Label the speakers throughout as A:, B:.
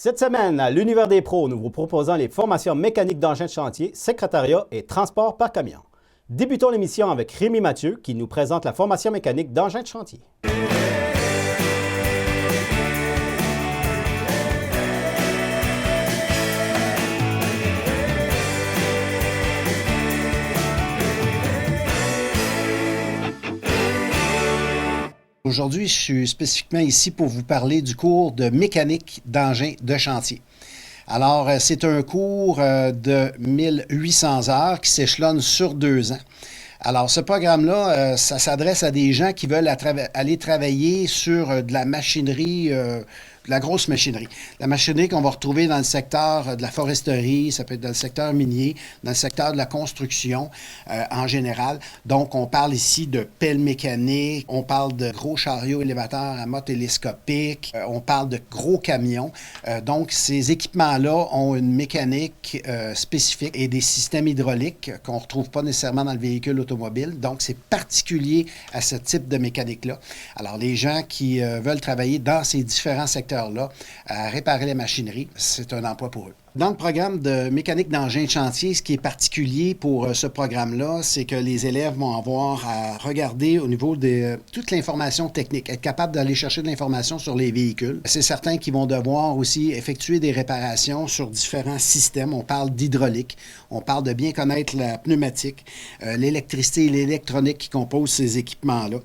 A: Cette semaine, à l'Univers des pros, nous vous proposons les formations mécaniques d'engins de chantier, secrétariat et transport par camion. Débutons l'émission avec Rémi Mathieu qui nous présente la formation mécanique d'engins de chantier.
B: Aujourd'hui, je suis spécifiquement ici pour vous parler du cours de mécanique d'engins de chantier. Alors, c'est un cours de 1800 heures qui s'échelonne sur 2 ans. Alors, ce programme-là, ça s'adresse à des gens qui veulent aller travailler sur de la machinerie, de la grosse machinerie. La machinerie qu'on va retrouver dans le secteur de la foresterie, ça peut être dans le secteur minier, dans le secteur de la construction en général. Donc, on parle ici de pelles mécaniques, on parle de gros chariots élévateurs à mât télescopique, on parle de gros camions. Donc, ces équipements-là ont une mécanique spécifique et des systèmes hydrauliques qu'on ne retrouve pas nécessairement dans le véhicule automobile. Donc, c'est particulier à ce type de mécanique-là. Alors, les gens qui veulent travailler dans ces différents secteurs là, à réparer les machineries, c'est un emploi pour eux. Dans le programme de mécanique d'engins de chantier, ce qui est particulier pour ce programme-là, c'est que les élèves vont avoir à regarder au niveau de toute l'information technique, être capable d'aller chercher de l'information sur les véhicules. C'est certain qu'ils vont devoir aussi effectuer des réparations sur différents systèmes. On parle d'hydraulique, on parle de bien connaître la pneumatique, l'électricité et l'électronique qui composent ces équipements-là.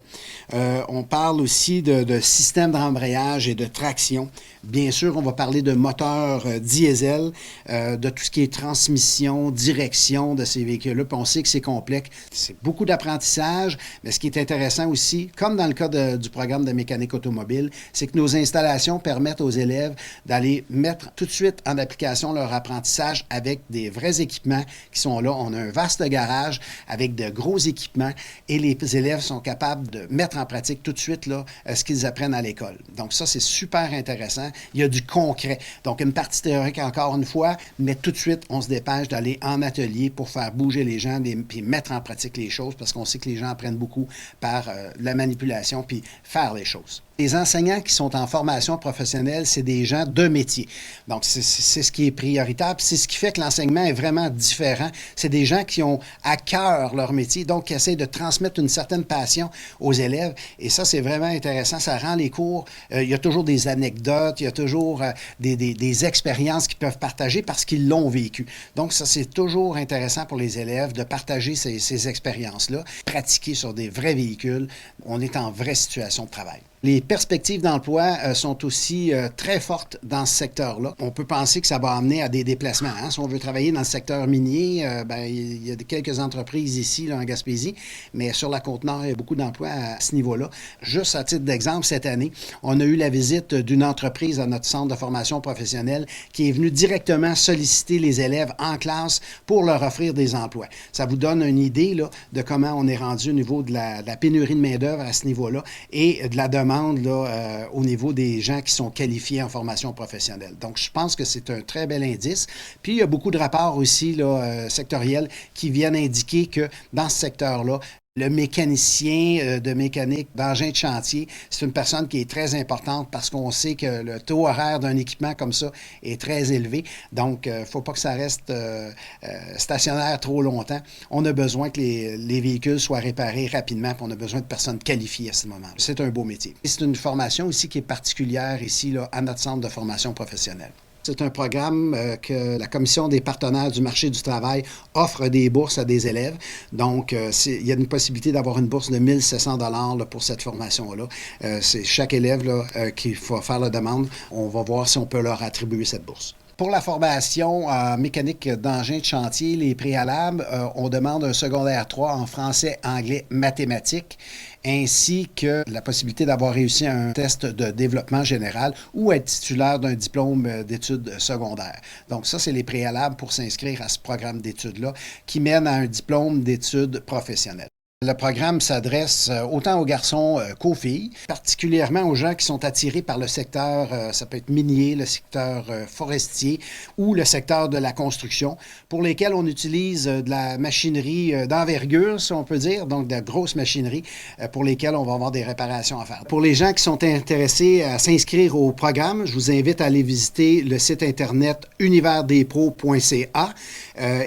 B: On parle aussi de systèmes d'embrayage et de traction. Bien sûr, on va parler de moteurs diesel, de tout ce qui est transmission, direction de ces véhicules-là. Puis on sait que c'est complexe. C'est beaucoup d'apprentissage, mais ce qui est intéressant aussi, comme dans le cas du programme de mécanique automobile, c'est que nos installations permettent aux élèves d'aller mettre tout de suite en application leur apprentissage avec des vrais équipements qui sont là. On a un vaste garage avec de gros équipements et les élèves sont capables de mettre en pratique tout de suite là, ce qu'ils apprennent à l'école. Donc ça, c'est super intéressant. Il y a du concret. Donc une partie théorique encore une fois, mais tout de suite, on se dépêche d'aller en atelier pour faire bouger les gens puis mettre en pratique les choses parce qu'on sait que les gens apprennent beaucoup par la manipulation puis faire les choses. Les enseignants qui sont en formation professionnelle, c'est des gens de métier. Donc, c'est ce qui est prioritaire. Puis c'est ce qui fait que l'enseignement est vraiment différent. C'est des gens qui ont à cœur leur métier, donc qui essaient de transmettre une certaine passion aux élèves. Et ça, c'est vraiment intéressant. Ça rend les cours... il y a toujours des anecdotes, il y a toujours des expériences qu'ils peuvent partager parce qu'ils l'ont vécu. Donc, ça, c'est toujours intéressant pour les élèves de partager ces expériences-là, pratiquer sur des vrais véhicules. On est en vraie situation de travail. Les perspectives d'emploi sont aussi très fortes dans ce secteur-là. On peut penser que ça va amener à des déplacements. Hein? Si on veut travailler dans le secteur minier, il y a quelques entreprises ici là, en Gaspésie, mais sur la Côte-Nord, il y a beaucoup d'emplois à ce niveau-là. Juste à titre d'exemple, cette année, on a eu la visite d'une entreprise à notre centre de formation professionnelle qui est venue directement solliciter les élèves en classe pour leur offrir des emplois. Ça vous donne une idée là, de comment on est rendu au niveau de la pénurie de main-d'œuvre à ce niveau-là et de la demande là, au niveau des gens qui sont qualifiés en formation professionnelle. Donc, je pense que c'est un très bel indice. Puis, il y a beaucoup de rapports aussi là, sectoriels qui viennent indiquer que dans ce secteur-là, le mécanicien de mécanique d'engin de chantier, c'est une personne qui est très importante parce qu'on sait que le taux horaire d'un équipement comme ça est très élevé. Donc, il ne faut pas que ça reste stationnaire trop longtemps. On a besoin que les véhicules soient réparés rapidement, puis on a besoin de personnes qualifiées à ce moment-là. C'est un beau métier. C'est une formation aussi qui est particulière ici là, à notre centre de formation professionnelle. C'est un programme que la Commission des partenaires du marché du travail offre des bourses à des élèves. Donc, il y a une possibilité d'avoir une bourse de 1 700 $ pour cette formation-là. C'est chaque élève là, qui va faire la demande. On va voir si on peut leur attribuer cette bourse. Pour la formation en mécanique d'engins de chantier, les préalables, on demande un secondaire 3 en français, anglais, mathématiques, ainsi que la possibilité d'avoir réussi un test de développement général ou être titulaire d'un diplôme d'études secondaires. Donc ça, c'est les préalables pour s'inscrire à ce programme d'études-là qui mène à un diplôme d'études professionnelles. Le programme s'adresse autant aux garçons qu'aux filles, particulièrement aux gens qui sont attirés par le secteur, ça peut être minier, le secteur forestier ou le secteur de la construction, pour lesquels on utilise de la machinerie d'envergure, si on peut dire, donc de grosses machineries pour lesquelles on va avoir des réparations à faire. Pour les gens qui sont intéressés à s'inscrire au programme, je vous invite à aller visiter le site internet universdespros.ca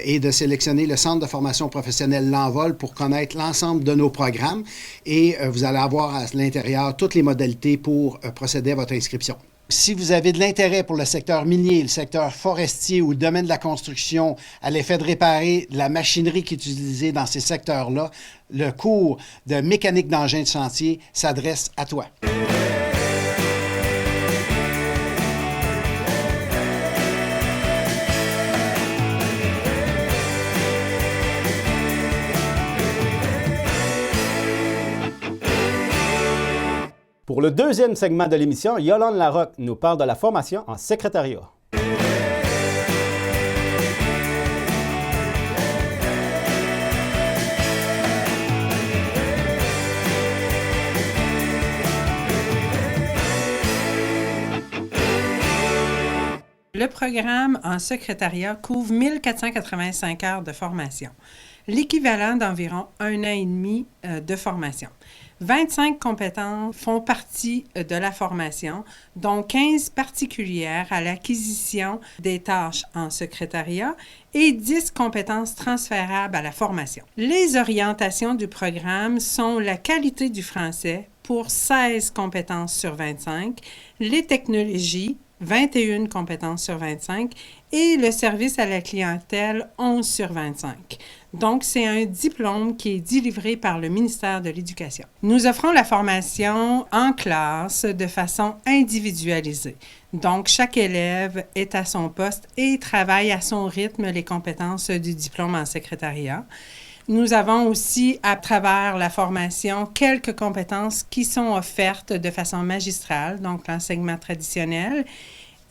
B: et de sélectionner le Centre de formation professionnelle L'Envol pour connaître l'ensemble de nos programmes et vous allez avoir à l'intérieur toutes les modalités pour procéder à votre inscription. Si vous avez de l'intérêt pour le secteur minier, le secteur forestier ou le domaine de la construction à l'effet de réparer la machinerie qui est utilisée dans ces secteurs-là, le cours de mécanique d'engin de chantier s'adresse à toi.
A: Pour le deuxième segment de l'émission, Yolande Larocque nous parle de la formation en secrétariat.
C: Le programme en secrétariat couvre 1485 heures de formation, l'équivalent d'environ 1 an et demi de formation. 25 compétences font partie de la formation, dont 15 particulières à l'acquisition des tâches en secrétariat et 10 compétences transférables à la formation. Les orientations du programme sont la qualité du français pour 16 compétences sur 25, les technologies, 21 compétences sur 25 et le service à la clientèle, 11 sur 25. Donc, c'est un diplôme qui est délivré par le ministère de l'Éducation. Nous offrons la formation en classe de façon individualisée. Donc, chaque élève est à son poste et travaille à son rythme les compétences du diplôme en secrétariat. Nous avons aussi, à travers la formation, quelques compétences qui sont offertes de façon magistrale, donc l'enseignement traditionnel.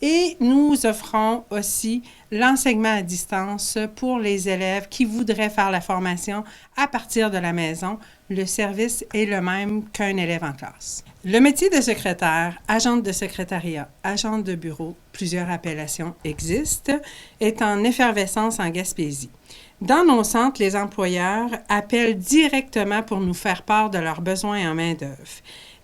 C: Et nous offrons aussi l'enseignement à distance pour les élèves qui voudraient faire la formation à partir de la maison. Le service est le même qu'un élève en classe. Le métier de secrétaire, agente de secrétariat, agente de bureau, plusieurs appellations existent, est en effervescence en Gaspésie. Dans nos centres, les employeurs appellent directement pour nous faire part de leurs besoins en main-d'œuvre.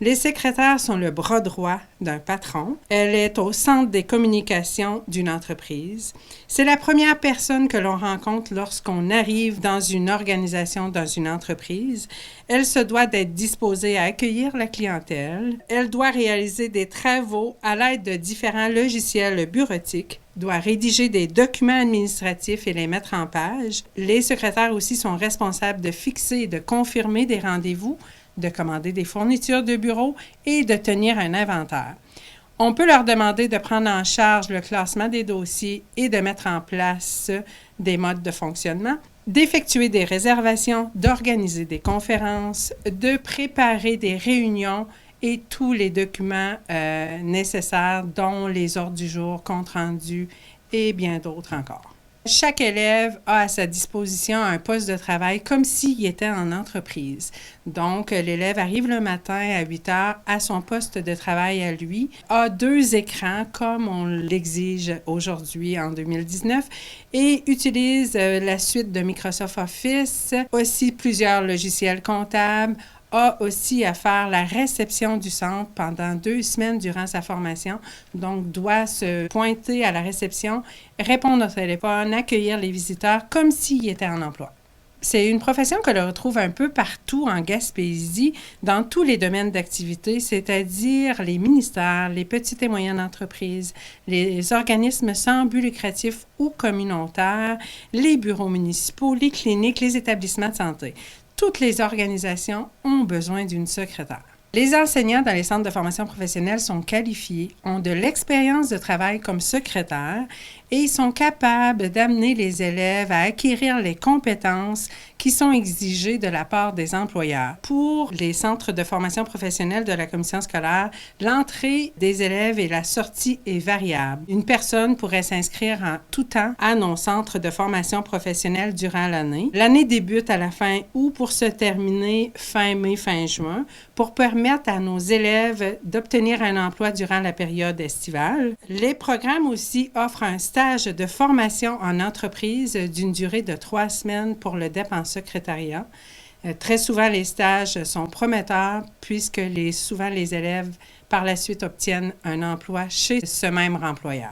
C: Les secrétaires sont le bras droit d'un patron. Elle est au centre des communications d'une entreprise. C'est la première personne que l'on rencontre lorsqu'on arrive dans une organisation, dans une entreprise. Elle se doit d'être disposée à accueillir la clientèle. Elle doit réaliser des travaux à l'aide de différents logiciels bureautiques, doit rédiger des documents administratifs et les mettre en page. Les secrétaires aussi sont responsables de fixer et de confirmer des rendez-vous, de commander des fournitures de bureau et de tenir un inventaire. On peut leur demander de prendre en charge le classement des dossiers et de mettre en place des modes de fonctionnement, d'effectuer des réservations, d'organiser des conférences, de préparer des réunions et tous les documents nécessaires, dont les ordres du jour, comptes rendus et bien d'autres encore. Chaque élève a à sa disposition un poste de travail comme s'il était en entreprise. Donc, l'élève arrive le matin à 8 heures à son poste de travail à lui, a 2 écrans comme on l'exige aujourd'hui en 2019 et utilise la suite de Microsoft Office, aussi plusieurs logiciels comptables, a aussi à faire la réception du centre pendant 2 semaines durant sa formation. Donc, doit se pointer à la réception, répondre au téléphone, accueillir les visiteurs comme s'il était en emploi. C'est une profession que l'on retrouve un peu partout en Gaspésie, dans tous les domaines d'activité, c'est-à-dire les ministères, les petites et moyennes entreprises, les organismes sans but lucratif ou communautaires, les bureaux municipaux, les cliniques, les établissements de santé. Toutes les organisations ont besoin d'une secrétaire. Les enseignants dans les centres de formation professionnelle sont qualifiés, ont de l'expérience de travail comme secrétaire et ils sont capables d'amener les élèves à acquérir les compétences qui sont exigées de la part des employeurs. Pour les centres de formation professionnelle de la commission scolaire, l'entrée des élèves et la sortie est variable. Une personne pourrait s'inscrire en tout temps à nos centres de formation professionnelle durant l'année. L'année débute à la fin août pour se terminer fin mai, fin juin, pour permettre à nos élèves d'obtenir un emploi durant la période estivale. Les programmes aussi offrent un stage de formation en entreprise d'une durée de 3 semaines pour le DEP en secrétariat. Très souvent, les stages sont prometteurs puisque souvent les élèves par la suite obtiennent un emploi chez ce même employeur.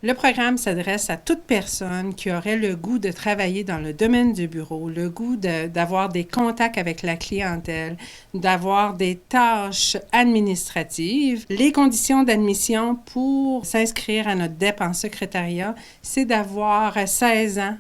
C: Le programme s'adresse à toute personne qui aurait le goût de travailler dans le domaine du bureau, le goût d'avoir des contacts avec la clientèle, d'avoir des tâches administratives. Les conditions d'admission pour s'inscrire à notre DEP en secrétariat, c'est d'avoir 16 ans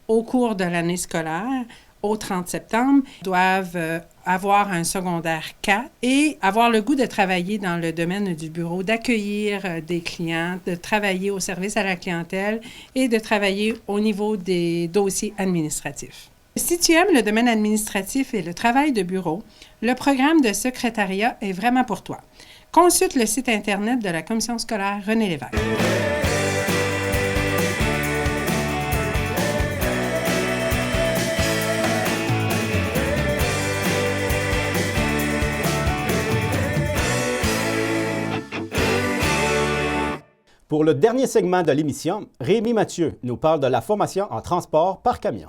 C: au cours de l'année scolaire. Au 30 septembre, doivent avoir un secondaire 4 et avoir le goût de travailler dans le domaine du bureau, d'accueillir des clients, de travailler au service à la clientèle et de travailler au niveau des dossiers administratifs. Si tu aimes le domaine administratif et le travail de bureau, le programme de secrétariat est vraiment pour toi. Consulte le site Internet de la commission scolaire René Lévesque.
A: Pour le dernier segment de l'émission, Rémi Mathieu nous parle de la formation en transport par camion.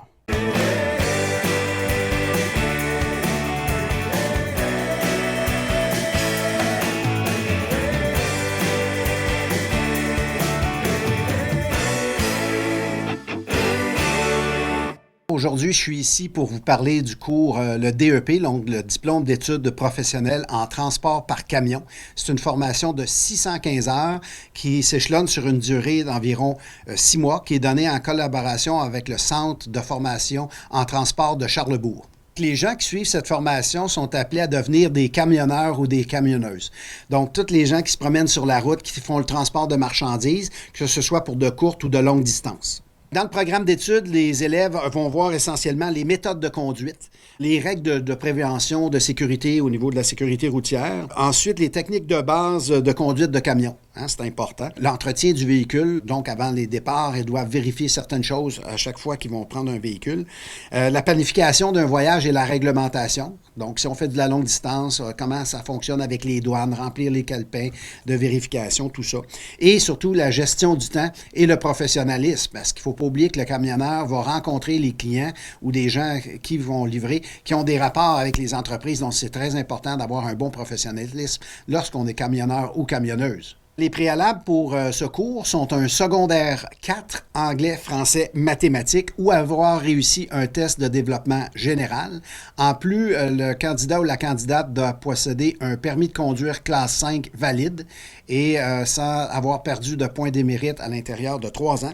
B: Aujourd'hui, je suis ici pour vous parler du cours, le DEP, donc le diplôme d'études professionnelles en transport par camion. C'est une formation de 615 heures qui s'échelonne sur une durée d'environ 6 mois, qui est donnée en collaboration avec le Centre de formation en transport de Charlesbourg. Les gens qui suivent cette formation sont appelés à devenir des camionneurs ou des camionneuses. Donc, tous les gens qui se promènent sur la route, qui font le transport de marchandises, que ce soit pour de courtes ou de longues distances. Dans le programme d'études, les élèves vont voir essentiellement les méthodes de conduite, les règles de prévention, de sécurité au niveau de la sécurité routière. Ensuite, les techniques de base de conduite de camion. C'est important. L'entretien du véhicule, donc avant les départs, ils doivent vérifier certaines choses à chaque fois qu'ils vont prendre un véhicule. La planification d'un voyage et la réglementation. Donc, si on fait de la longue distance, comment ça fonctionne avec les douanes, remplir les calepins de vérification, tout ça. Et surtout, la gestion du temps et le professionnalisme, parce qu'il ne faut pas oublier que le camionneur va rencontrer les clients ou des gens qui vont livrer, qui ont des rapports avec les entreprises. Donc, c'est très important d'avoir un bon professionnalisme lorsqu'on est camionneur ou camionneuse. Les préalables pour ce cours sont un secondaire 4, anglais, français, mathématiques, ou avoir réussi un test de développement général. En plus, le candidat ou la candidate doit posséder un permis de conduire classe 5 valide et sans avoir perdu de points d'émérite à l'intérieur de 3 ans.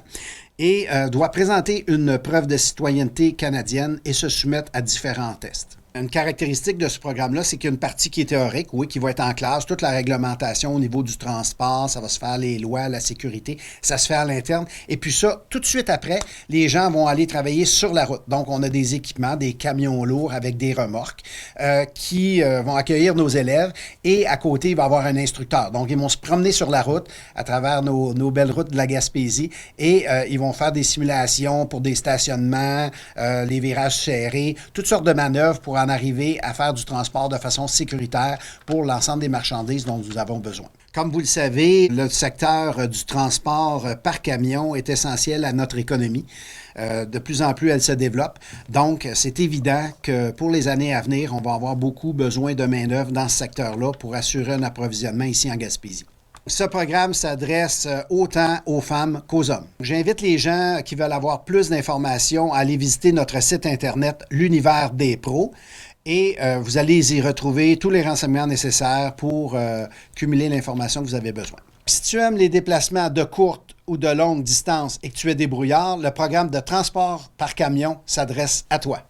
B: Et doit présenter une preuve de citoyenneté canadienne et se soumettre à différents tests. Une caractéristique de ce programme-là, c'est qu'il y a une partie qui est théorique, oui, qui va être en classe. Toute la réglementation au niveau du transport, ça va se faire, les lois, la sécurité, ça se fait à l'interne. Et puis ça, tout de suite après, les gens vont aller travailler sur la route. Donc, on a des équipements, des camions lourds avec des remorques qui vont accueillir nos élèves. Et à côté, il va y avoir un instructeur. Donc, ils vont se promener sur la route à travers nos belles routes de la Gaspésie et ils vont faire des simulations pour des stationnements, les virages serrés, toutes sortes de manœuvres pour en arriver à faire du transport de façon sécuritaire pour l'ensemble des marchandises dont nous avons besoin. Comme vous le savez, le secteur du transport par camion est essentiel à notre économie. De plus en plus, elle se développe. Donc, c'est évident que pour les années à venir, on va avoir beaucoup besoin de main-d'œuvre dans ce secteur-là pour assurer un approvisionnement ici en Gaspésie. Ce programme s'adresse autant aux femmes qu'aux hommes. J'invite les gens qui veulent avoir plus d'informations à aller visiter notre site Internet, l'Univers des pros, et vous allez y retrouver tous les renseignements nécessaires pour cumuler l'information que vous avez besoin. Si tu aimes les déplacements de courte ou de longue distance et que tu es débrouillard, le programme de transport par camion s'adresse à toi.